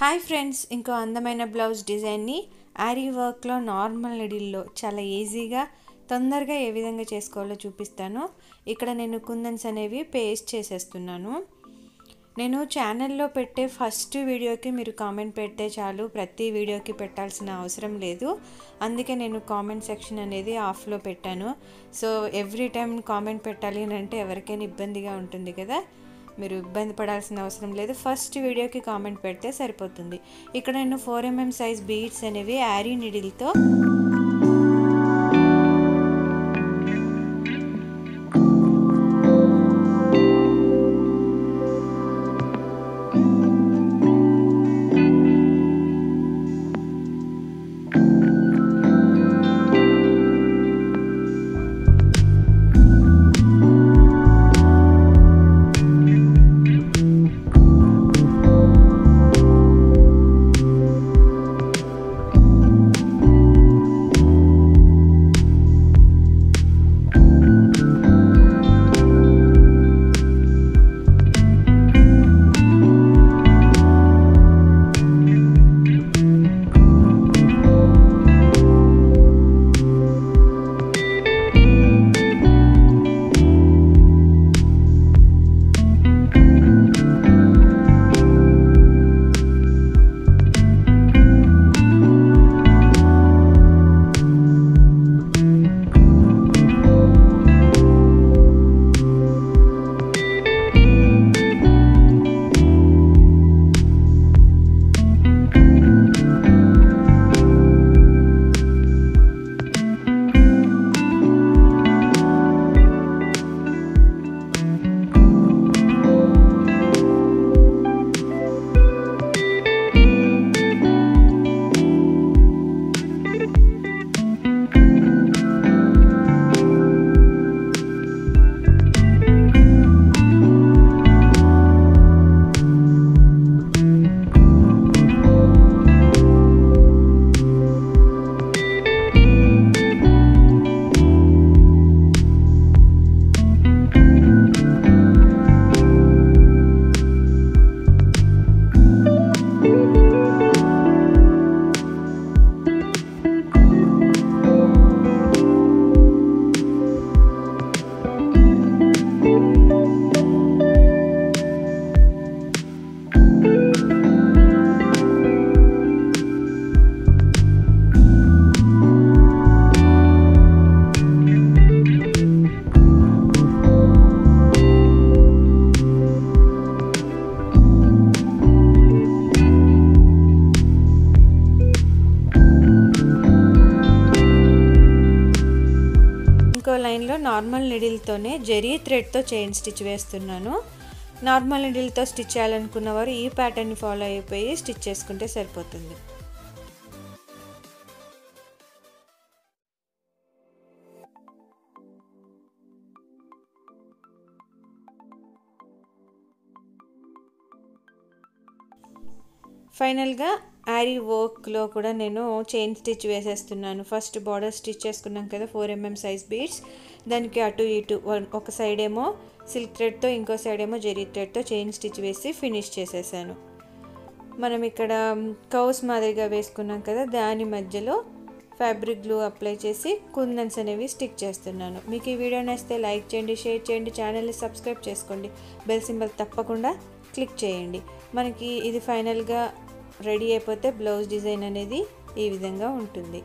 Hi friends, ఇంకో అందమైన blouse డిజైన్ని ఆరీ వర్క్లో నార్మల్ నీడిల్లో చాలా ఈజీగా తొందరగా ఏ విధంగా చేసుకోవాలో చూపిస్తాను. ఇక్కడ నేను కుందన్స్ అనేవి పేస్ట్ చేసేస్తున్నాను. నేను ఛానల్లో పెట్టే ఫస్ట్ వీడియోకి మీరు కామెంట్ పెడితే చాలు, ప్రతి వీడియోకి పెట్టాల్సిన అవసరం లేదు. అందుకే నేను కామెంట్ సెక్షన్ అనేది ఆఫ్లో పెట్టాను. సో ఎవ్రీ టైం కామెంట్ పెట్టాలి అంటే ఎవరికైనా ఇబ్బందిగా ఉంటుంది కదా, మీరు ఇబ్బంది పడాల్సిన అవసరం లేదు. ఫస్ట్ వీడియోకి కామెంట్ పెడితే సరిపోతుంది. ఇక్కడ నేను 4mm సైజ్ బీడ్స్ అనేవి ఆరీ నీడిల్తో లైన్లో నార్మల్ నీడిల్తోనే జరీ థ్రెడ్తో చైన్ స్టిచ్ వేస్తున్నాను. నార్మల్ నీడిల్తో స్టిచ్ చేయాలనుకున్న వారు ఈ ప్యాటర్న్ని ఫాలో అయిపోయి స్టిచ్ చేసుకుంటే సరిపోతుంది. ఫైనల్గా ఆరీ వర్క్లో కూడా నేను చైన్ స్టిచ్ వేసేస్తున్నాను. ఫస్ట్ బార్డర్ స్టిచ్ చేసుకున్నాం కదా 4mm సైజ్ బీడ్స్, దానికి అటు ఇటు ఒక సైడ్ ఏమో సిల్క్ థ్రెడ్తో, ఇంకో సైడ్ ఏమో జరీ థ్రెడ్తో చైన్ స్టిచ్ వేసి ఫినిష్ చేసేసాను. మనం ఇక్కడ కౌస్ మాదిరిగా వేసుకున్నాం కదా, దాని మధ్యలో ఫ్యాబ్రిక్ గ్లూ అప్లై చేసి కుందన్స్ అనేవి స్టిక్ చేస్తున్నాను. మీకు ఈ వీడియో నచ్చితే లైక్ చేయండి, షేర్ చేయండి, ఛానల్ని సబ్స్క్రైబ్ చేసుకోండి, బెల్ సింబల్ తప్పకుండా క్లిక్ చేయండి. మనకి ఇది ఫైనల్గా రెడీ అయిపోతే బ్లౌజ్ డిజైన్ అనేది ఈ విధంగా ఉంటుంది.